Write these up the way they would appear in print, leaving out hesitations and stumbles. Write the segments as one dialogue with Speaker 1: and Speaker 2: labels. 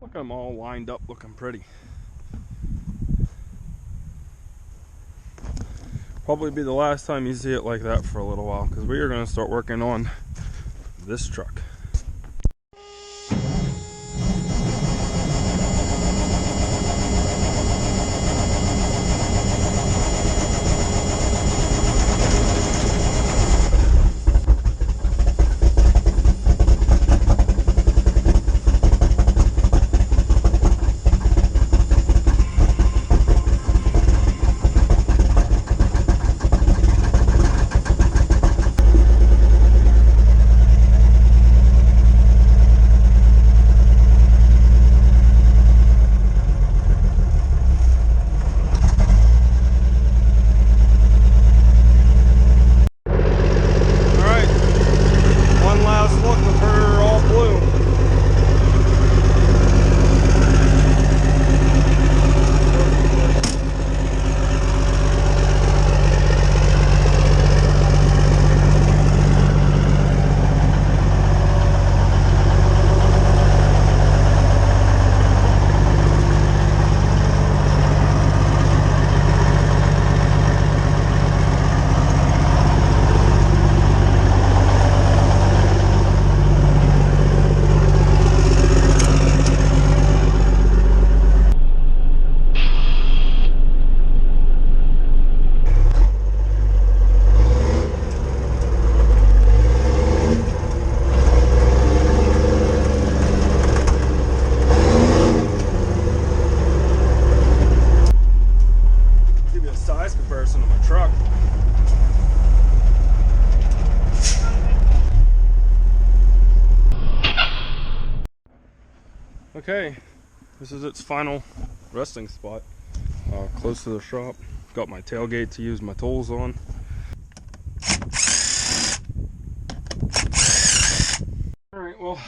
Speaker 1: Look at them all lined up looking pretty. Probably be the last time you see it like that for a little while, because we are going to start working on this truck. Okay, this is its final resting spot, close to the shop. Got my tailgate to use my tools on. Alright, well,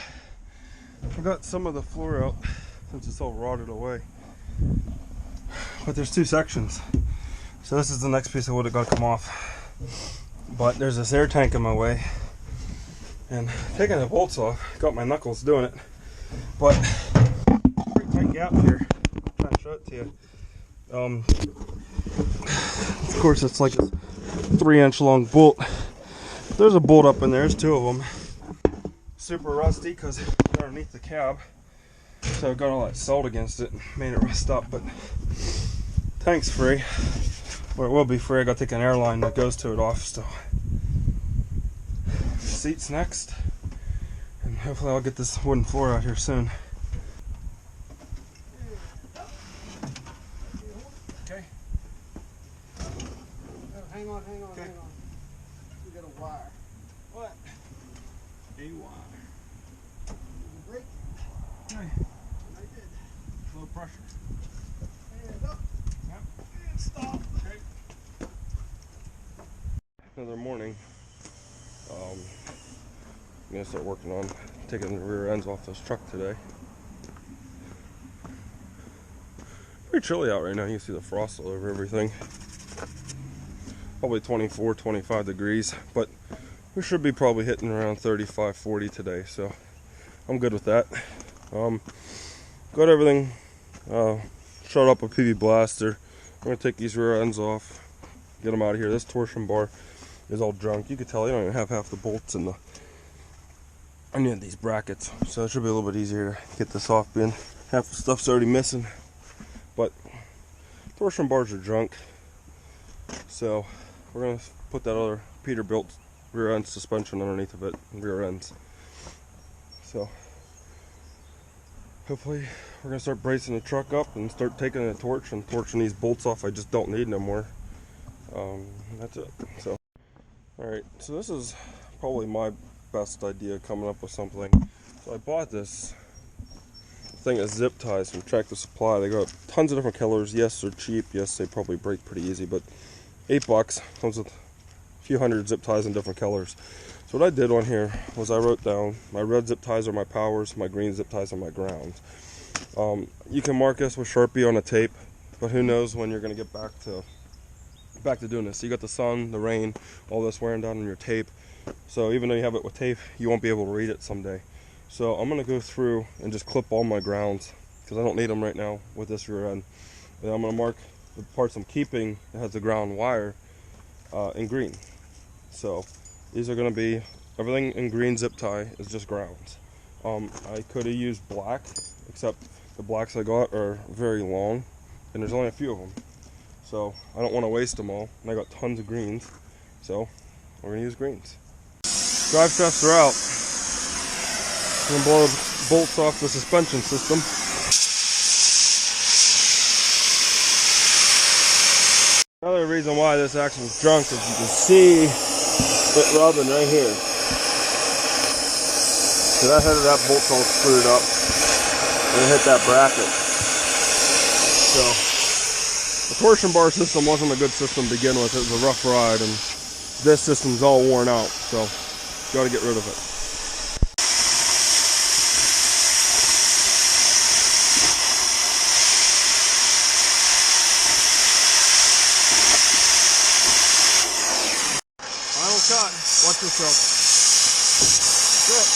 Speaker 1: I got some of the floor out since it's all rotted away. But there's two sections. So this is the next piece of wood that got to come off. But there's this air tank in my way. And taking the bolts off, got my knuckles doing it. But pretty tight gap here. I'm trying to show it to you. Of course, it's like a 3-inch long bolt. There's a bolt up in there. There's two of them. Super rusty because they're underneath the cab. So I got all that salt against it and made it rust up. But tank's free. Or it will be free. I got to take an airline that goes to it off. So seats next. And hopefully I'll get this wooden floor out here soon. Okay.
Speaker 2: Hang on.
Speaker 1: Okay.
Speaker 2: We got a wire.
Speaker 1: What? A wire.
Speaker 2: Break.
Speaker 1: Okay.
Speaker 2: I did.
Speaker 1: Low pressure.
Speaker 2: And up.
Speaker 1: Yep.
Speaker 2: And stop.
Speaker 1: Okay. Another morning. I'm gonna start working on taking the rear ends off this truck today. Pretty chilly out right now. You can see the frost all over everything. Probably 24, 25 degrees, but we should be probably hitting around 35, 40 today, so I'm good with that. Got everything shut up with PV Blaster. I'm gonna take these rear ends off, get them out of here. This torsion bar is all junk. You can tell you don't even have half the bolts in any of these brackets, so it should be a little bit easier to get this off, being half the stuff's already missing. But torsion bars are junk, so we're gonna put that other Peterbilt rear end suspension underneath of it, rear ends. So hopefully we're gonna start bracing the truck up and start taking the torch and torching these bolts off I just don't need no more. That's it. So alright, so this is probably my best idea coming up with something. So I bought this thing of zip ties from Tractor Supply. They got tons of different colors. Yes, they're cheap. Yes, they probably break pretty easy, but $8 comes with a few hundred zip ties in different colors. So what I did on here was I wrote down my red zip ties are my powers, my green zip ties are my grounds. You can mark this with Sharpie on a tape, but who knows when you're going to get back to doing this. So you got the sun, the rain, all this wearing down on your tape. So even though you have it with tape, you won't be able to read it someday. So I'm going to go through and just clip all my grounds because I don't need them right now with this rear end. And I'm going to mark the parts I'm keeping that has the ground wire in green. So these are going to be, everything in green zip tie is just grounds. I could have used black, except the blacks I got are very long and there's only a few of them. So I don't want to waste them all. And I got tons of greens. So we're going to use greens. Drive shafts are out. I'm going to blow the bolts off the suspension system. Another reason why this axle's drunk is you can see it rubbing right here. So that head of that bolt's all screwed up and it hit that bracket. So the torsion bar system wasn't a good system to begin with. It was a rough ride, and this system's all worn out, so got to get rid of it. Final cut. Watch yourself. Good.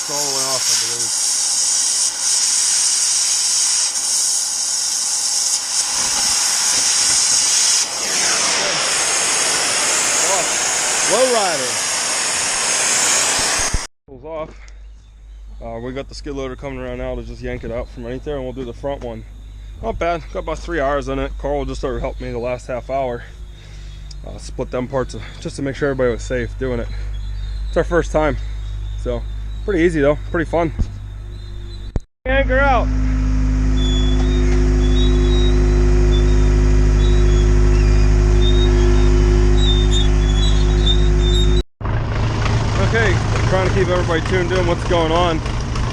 Speaker 1: It's all the way off, I believe. Lowrider. Pulls off. We got the skid loader coming around now to just yank it out from right there, and we'll do the front one. Not bad. Got about 3 hours in it. Carl just started helping me the last half hour. Split them parts just to make sure everybody was safe doing it. It's our first time, so pretty easy though. Pretty fun. Anchor out. Okay, trying to keep everybody tuned in what's going on.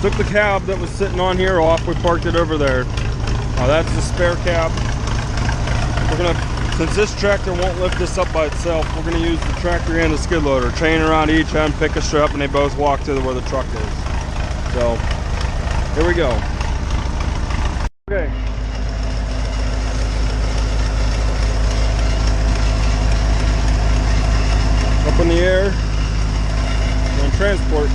Speaker 1: Took the cab that was sitting on here off. We parked it over there. That's the spare cab. We're gonna, since this tractor won't lift this up by itself, we're gonna use the tractor and the skid loader, chain around each end, pick a strap, and they both walk to where the truck is. So here we go. Okay. Up in the air. On transport.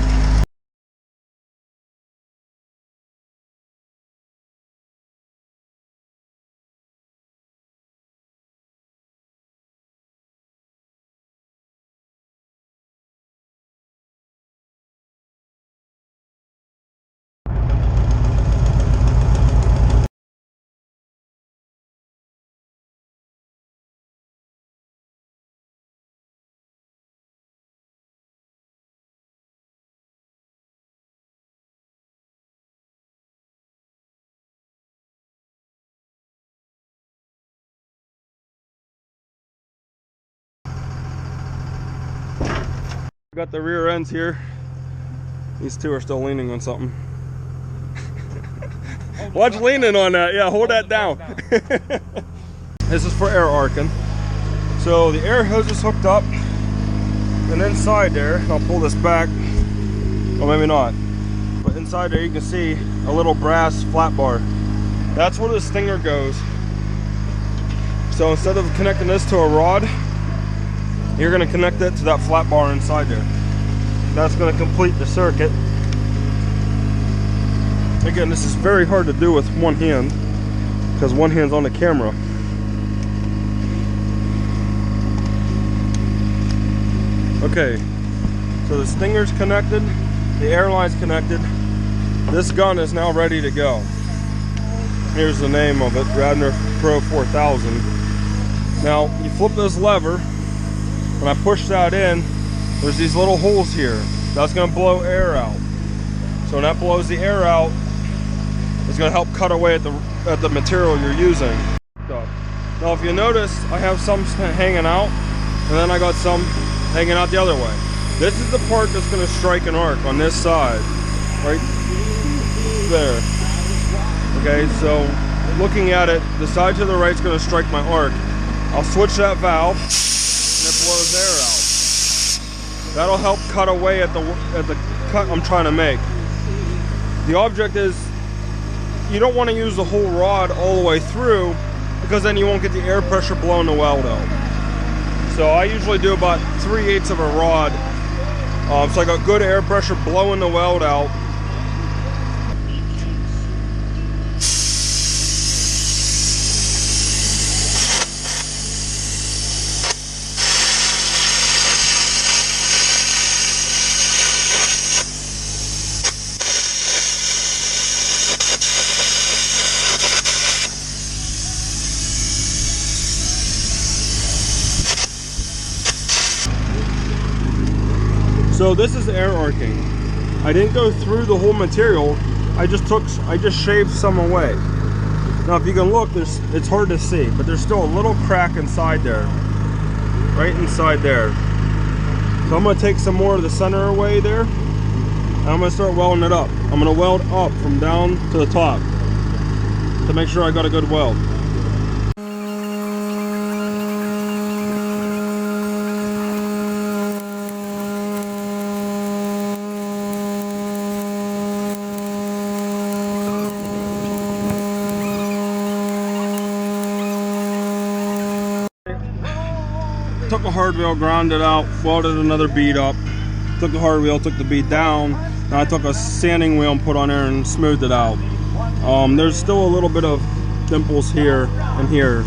Speaker 1: Got the rear ends here. These two are still leaning on something. Watch leaning on that. Yeah, hold that down. This is for air arcing. So the air hose is hooked up, and inside there, and I'll pull this back, or maybe not, but inside there you can see a little brass flat bar. That's where the stinger goes. So instead of connecting this to a rod, you're going to connect it to that flat bar inside there. That's going to complete the circuit. Again, this is very hard to do with one hand because one hand's on the camera. Okay, so the stinger's connected, the air line's connected. This gun is now ready to go. Here's the name of it, Radner Pro 4000. Now, you flip this lever. When I push that in, there's these little holes here. That's going to blow air out. So when that blows the air out, it's going to help cut away at the material you're using. Now if you notice, I have some hanging out, and then I got some hanging out the other way. This is the part that's going to strike an arc on this side, right there. Okay, so looking at it, the side to the right is going to strike my arc. I'll switch that valve. It blows air out. That'll help cut away at the cut I'm trying to make. The object is, you don't want to use the whole rod all the way through because then you won't get the air pressure blowing the weld out. So I usually do about 3/8 of a rod So I got good air pressure blowing the weld out. So this is air arcing. I didn't go through the whole material. I just shaved some away. Now if you can look, it's hard to see, but there's still a little crack inside there. Right inside there. So I'm gonna take some more of the center away there, and I'm gonna start welding it up. I'm gonna weld up from down to the top to make sure I got a good weld. Took a hard wheel, ground it out, welded another bead up. Took the hard wheel, took the bead down. And I took a sanding wheel and put on there and smoothed it out. There's still a little bit of dimples here and here.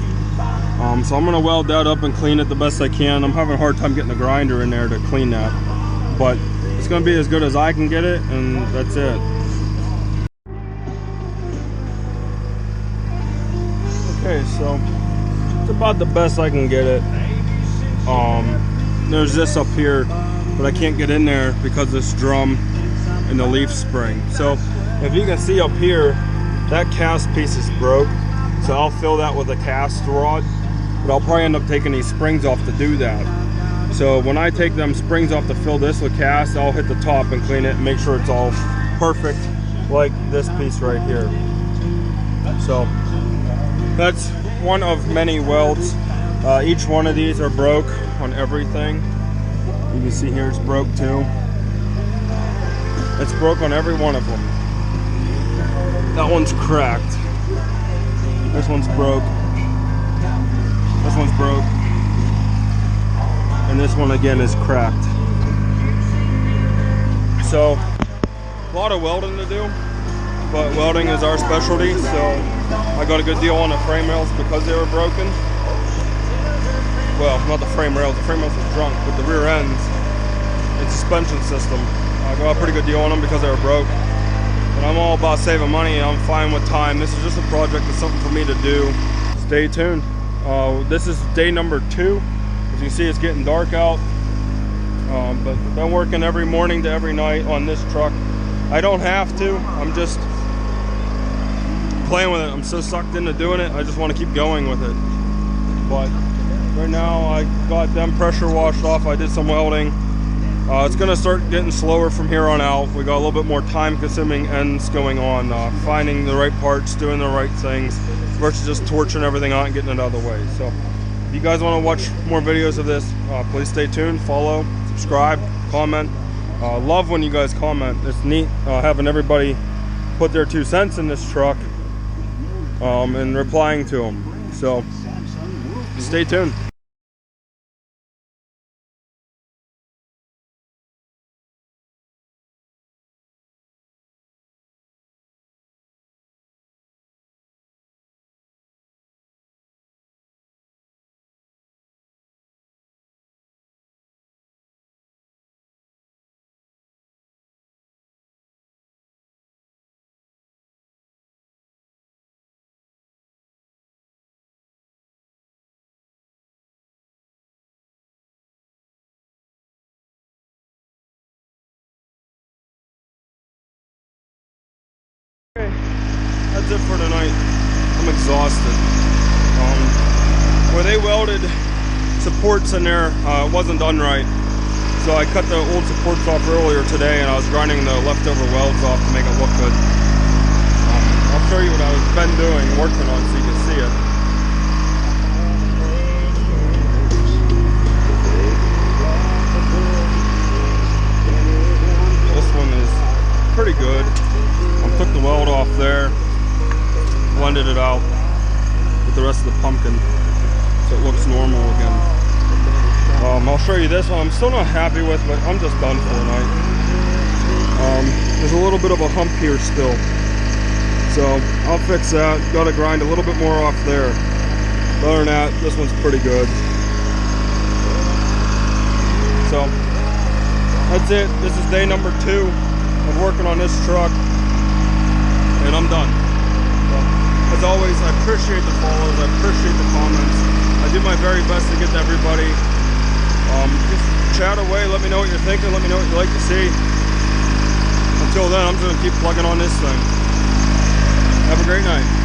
Speaker 1: So I'm gonna weld that up and clean it the best I can. I'm having a hard time getting the grinder in there to clean that. But it's gonna be as good as I can get it, and that's it. Okay, so it's about the best I can get it. There's this up here, but I can't get in there because of this drum and the leaf spring. So if you can see up here, that cast piece is broke. So I'll fill that with a cast rod, but I'll probably end up taking these springs off to do that. So when I take them springs off to fill this with cast, I'll hit the top and clean it and make sure it's all perfect, like this piece right here. So that's one of many welds. Each one of these are broke on everything. You can see here it's broke too. It's broke on every one of them. That one's cracked. This one's broke. This one's broke. And this one again is cracked. So, a lot of welding to do, but welding is our specialty, so I got a good deal on the frame rails because they were broken. Well, not the frame rails was drunk, but the rear ends and suspension system. I got a pretty good deal on them because they were broke. But I'm all about saving money, and I'm fine with time. This is just a project, it's something for me to do. Stay tuned. This is day number 2. As you can see, it's getting dark out. But I've been working every morning to every night on this truck. I don't have to, I'm just playing with it. I'm so sucked into doing it, I just want to keep going with it. But right now I got them pressure washed off. I did some welding. It's gonna start getting slower from here on out. We got a little bit more time consuming ends going on, finding the right parts, doing the right things versus just torching everything out and getting it out of the way. So if you guys want to watch more videos of this, please stay tuned, follow, subscribe, comment. Love when you guys comment. It's neat having everybody put their 2 cents in this truck and replying to them. So stay tuned. Okay, that's it for tonight. I'm exhausted. Where they welded supports in there, it wasn't done right. So I cut the old supports off earlier today, and I was grinding the leftover welds off to make it look good. I'll show you what I've been doing, working on, so you can see it. This one is pretty good. Took the weld off there, blended it out with the rest of the pumpkin so it looks normal again. I'll show you this one. I'm still not happy with, but I'm just done for the night. There's a little bit of a hump here still, so I'll fix that. Got to grind a little bit more off there. But other than that, this one's pretty good. So that's it. This is day number 2 of working on this truck, and I'm done. So, as always, I appreciate the follows. I appreciate the comments. I do my very best to get to everybody. Just chat away. Let me know what you're thinking. Let me know what you'd like to see. Until then, I'm just going to keep plugging on this thing. Have a great night.